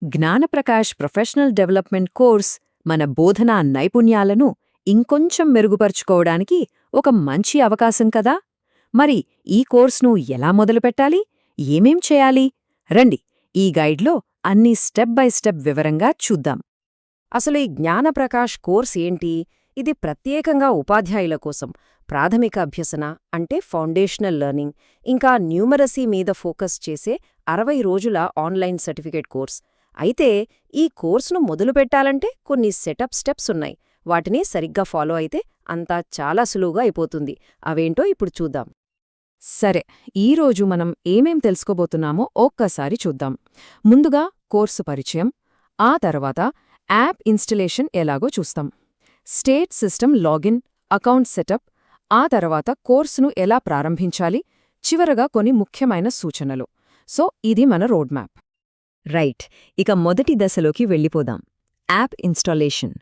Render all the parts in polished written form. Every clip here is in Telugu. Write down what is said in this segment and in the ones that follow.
జ్ఞానప్రకాష్ ప్రొఫెషనల్ డెవలప్మెంట్ కోర్స్ మన బోధనా నైపుణ్యాలను ఇంకొంచెం మెరుగుపరుచుకోవడానికి ఒక మంచి అవకాశం కదా. మరి ఈ కోర్స్ను ఎలా మొదలుపెట్టాలి, ఏమేం చేయాలి? రండి, ఈ గైడ్లో అన్నీ స్టెప్ బై స్టెప్ వివరంగా చూద్దాం. అసలు ఈ జ్ఞానప్రకాష్ కోర్స్ ఏంటి? ఇది ప్రత్యేకంగా ఉపాధ్యాయుల కోసం ప్రాథమిక అభ్యసన అంటే ఫౌండేషనల్ లెర్నింగ్, ఇంకా న్యూమరసీ మీద ఫోకస్ చేసే 60 రోజుల ఆన్లైన్ సర్టిఫికేట్ కోర్స్. అయితే ఈ కోర్సును మొదలుపెట్టాలంటే కొన్ని సెటప్ స్టెప్స్ ఉన్నాయి. వాటిని సరిగ్గా ఫాలో అయితే అంతా చాలా సులువుగా అయిపోతుంది. అవేంటో ఇప్పుడు చూద్దాం. సరే, ఈరోజు మనం ఏమేం తెలుసుకోబోతున్నామో ఒక్కసారి చూద్దాం. ముందుగా కోర్సు పరిచయం, ఆ తర్వాత యాప్ ఇన్స్టలేషన్ ఎలాగో చూస్తాం, state system login, account setup, ఆ తర్వాత కోర్సును ఎలా ప్రారంభించాలి, చివరగా కొన్ని ముఖ్యమైన సూచనలు. సో ఇది మన రోడ్ మ్యాప్. రైట్, ఇక మొదటి దశలోకి వెళ్ళిపోదాం. App installation.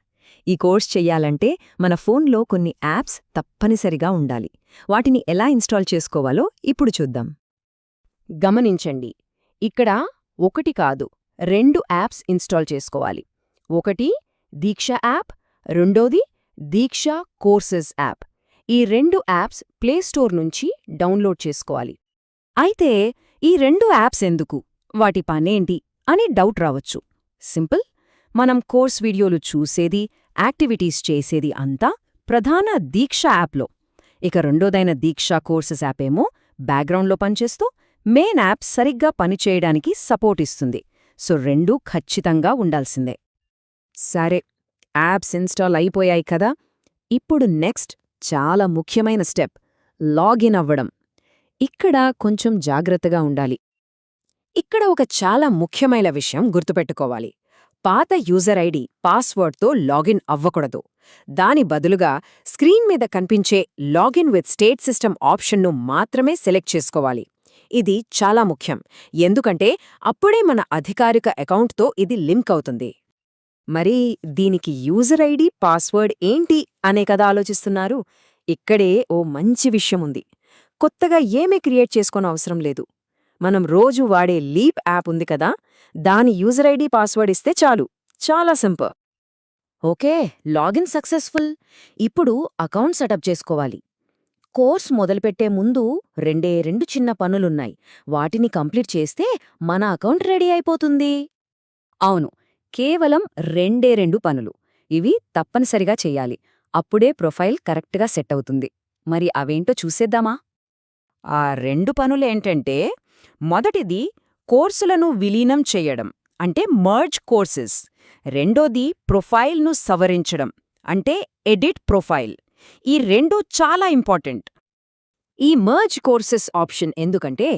ఈ కోర్స్ చెయ్యాలంటే మన ఫోన్లో కొన్ని యాప్స్ తప్పనిసరిగా ఉండాలి. వాటిని ఎలా ఇన్స్టాల్ చేసుకోవాలో ఇప్పుడు చూద్దాం. గమనించండి, ఇక్కడ ఒకటి కాదు 2 యాప్స్ ఇన్స్టాల్ చేసుకోవాలి. ఒకటి దీక్ష యాప్, రెండోది దీక్ష కోర్సెస్ యాప్. ఈ 2 యాప్స్ ప్లేస్టోర్ నుంచి డౌన్లోడ్ చేసుకోవాలి. అయితే ఈ 2 యాప్స్ ఎందుకు, వాటి పనేంటి అని డౌట్ రావచ్చు. సింపుల్, మనం కోర్స్ వీడియోలు చూసేది, యాక్టివిటీస్ చేసేది అంతా ప్రధాన దీక్ష యాప్లో. ఇక రెండోదైన దీక్ష కోర్సెస్ యాపేమో బ్యాక్గ్రౌండ్లో పనిచేస్తూ మెయిన్ యాప్ సరిగ్గా పనిచేయడానికి సపోర్ట్ ఇస్తుంది. సో 2 ఖచ్చితంగా ఉండాల్సిందే. సరే, యాప్స్ ఇన్స్టాల్ అయిపోయాయి కదా. ఇప్పుడు నెక్స్ట్ చాలా ముఖ్యమైన స్టెప్, లాగిన్ అవ్వడం. ఇక్కడ కొంచెం జాగ్రత్తగా ఉండాలి. ఇక్కడ ఒక చాలా ముఖ్యమైన విషయం గుర్తుపెట్టుకోవాలి. పాత యూజర్ ఐడి, పాస్వర్డ్తో లాగిన్ అవ్వకూడదు. దాని బదులుగా స్క్రీన్ మీద కనిపించే లాగిన్ విత్ స్టేట్ సిస్టమ్ ఆప్షన్ను మాత్రమే సెలెక్ట్ చేసుకోవాలి. ఇది చాలా ముఖ్యం, ఎందుకంటే అప్పుడే మన అధికారిక అకౌంట్తో ఇది లింక్ అవుతుంది. మరి దీనికి యూజర్ ఐడి, పాస్వర్డ్ ఏంటి అనే కదా ఆలోచిస్తున్నారు? ఇక్కడే ఓ మంచి విషయముంది. కొత్తగా ఏమీ క్రియేట్ చేసుకోని అవసరం లేదు. మనం రోజు వాడే లీప్ యాప్ ఉంది కదా, దాని యూజర్ ఐడి, పాస్వర్డ్ ఇస్తే చాలు. చాలా సింపుల్. Okay, login successful. ఇప్పుడు అకౌంట్ సెటప్ చేసుకోవాలి. కోర్స్ మొదలుపెట్టే ముందు 2 చిన్న పనులున్నాయి. వాటిని కంప్లీట్ చేస్తే మన అకౌంట్ రెడీ అయిపోతుంది. అవును, కేవలం 2 పనులు. ఇవి తప్పనిసరిగా చెయ్యాలి. అప్పుడే ప్రొఫైల్ కరెక్ట్గా సెట్ అవుతుంది. మరి అవేంటో చూసేద్దామా? ఆ 2 పనులేంటంటే, మొదటిది కోర్సులను విలీనం చెయ్యడం, అంటే మర్జ్ కోర్సెస్. రెండోది ప్రొఫైల్ను సవరించడం, అంటే ఎడిట్ ప్రొఫైల్. ఈ 2 చాలా ఇంపార్టెంట్. ఈ మర్జ్ కోర్సెస్ ఆప్షన్ ఎందుకంటే,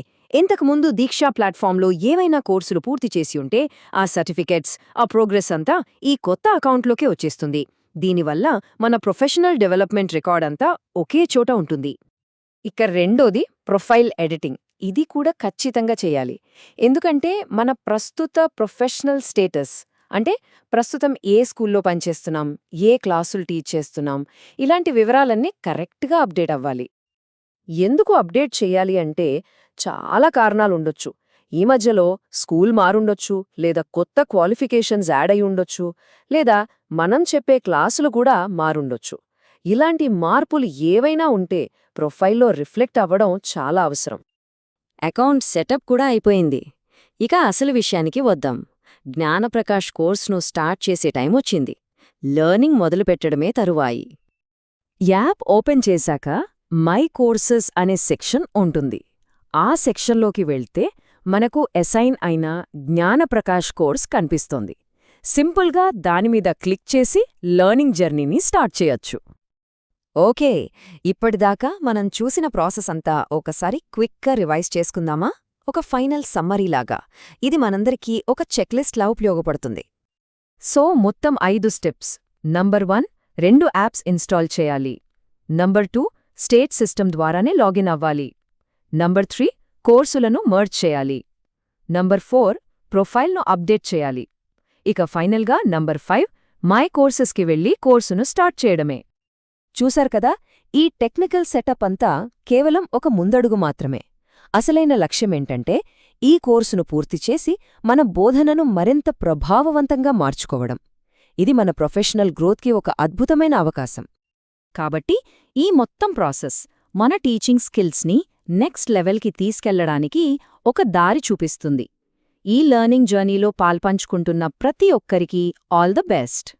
ఇంతకుముందు దీక్షా ప్లాట్ఫామ్లో ఏవైనా కోర్సులు పూర్తి చేసి ఉంటే ఆ సర్టిఫికెట్స్, ఆ ప్రోగ్రెస్ అంతా ఈ కొత్త అకౌంట్లోకే వచ్చేస్తుంది. దీనివల్ల మన ప్రొఫెషనల్ డెవలప్మెంట్ రికార్డ్ అంతా ఒకే చోట ఉంటుంది. ఇక రెండోది ప్రొఫైల్ ఎడిటింగ్. ఇది కూడా ఖచ్చితంగా చేయాలి. ఎందుకంటే మన ప్రస్తుత ప్రొఫెషనల్ స్టేటస్, అంటే ప్రస్తుతం ఏ స్కూల్లో పనిచేస్తున్నాం, ఏ క్లాసులు టీచ్ చేస్తున్నాం, ఇలాంటి వివరాలన్నీ కరెక్ట్గా అప్డేట్ అవ్వాలి. ఎందుకు అప్డేట్ చెయ్యాలి అంటే చాలా కారణాలుండొచ్చు. ఈ మధ్యలో స్కూల్ మారుండొచ్చు, లేదా కొత్త క్వాలిఫికేషన్స్ యాడ్ అయి ఉండొచ్చు, లేదా మనం చెప్పే క్లాసులు కూడా మారుండొచ్చు. ఇలాంటి మార్పులు ఏవైనా ఉంటే ప్రొఫైల్లో రిఫ్లెక్ట్ అవ్వడం చాలా అవసరం. అకౌంట్ సెటప్ కూడా అయిపోయింది. ఇక అసలు విషయానికి వద్దాం. జ్ఞానప్రకాష్ కోర్సును స్టార్ట్ చేసే టైం వచ్చింది. లెర్నింగ్ మొదలుపెట్టడమే తరువాయి. యాప్ ఓపెన్ చేశాక మై కోర్సెస్ అనే సెక్షన్ ఉంటుంది. ఆ సెక్షన్లోకి వెళ్తే మనకు అసైన్ అయిన జ్ఞానప్రకాష్ కోర్స్ కనిపిస్తోంది. సింపుల్గా దానిమీద క్లిక్ చేసి లెర్నింగ్ జర్నీని స్టార్ట్ చేయొచ్చు. ఓకే, ఇప్పటిదాకా మనం చూసిన ప్రాసెస్ అంతా ఒకసారి క్విక్గా రివైజ్ చేసుకుందామా? ఒక ఫైనల్ సమ్మరీలాగా. ఇది మనందరికీ ఒక చెక్లిస్ట్లా ఉపయోగపడుతుంది. సో మొత్తం 5 స్టెప్స్. నంబర్ 1, 2 యాప్స్ ఇన్స్టాల్ చేయాలి. నంబర్ 2, స్టేట్ సిస్టమ్ ద్వారానే లాగిన్ అవ్వాలి. నంబర్ 3, కోర్సులను మర్జ్ చేయాలి. నంబర్ 4, ప్రొఫైల్ను అప్డేట్ చేయాలి. ఇక ఫైనల్గా నంబర్ 5, మై కోర్సెస్కి వెళ్ళి కోర్సును స్టార్ట్ చేయడమే. చూశారు కదా, ఈ టెక్నికల్ సెటప్ అంతా కేవలం ఒక ముందడుగు మాత్రమే. అసలైన లక్ష్యమేంటంటే ఈ కోర్సును పూర్తిచేసి మన బోధనను మరింత ప్రభావవంతంగా మార్చుకోవడం. ఇది మన ప్రొఫెషనల్ గ్రోత్కి ఒక అద్భుతమైన అవకాశం. కాబట్టి ఈ మొత్తం ప్రాసెస్ మన టీచింగ్ స్కిల్స్ని నెక్స్ట్ లెవెల్కి తీసుకెళ్లడానికి ఒక దారి చూపిస్తుంది. ఈ లెర్నింగ్ జర్నీలో పాల్పంచుకుంటున్న ప్రతి ఒక్కరికీ ఆల్ ద బెస్ట్.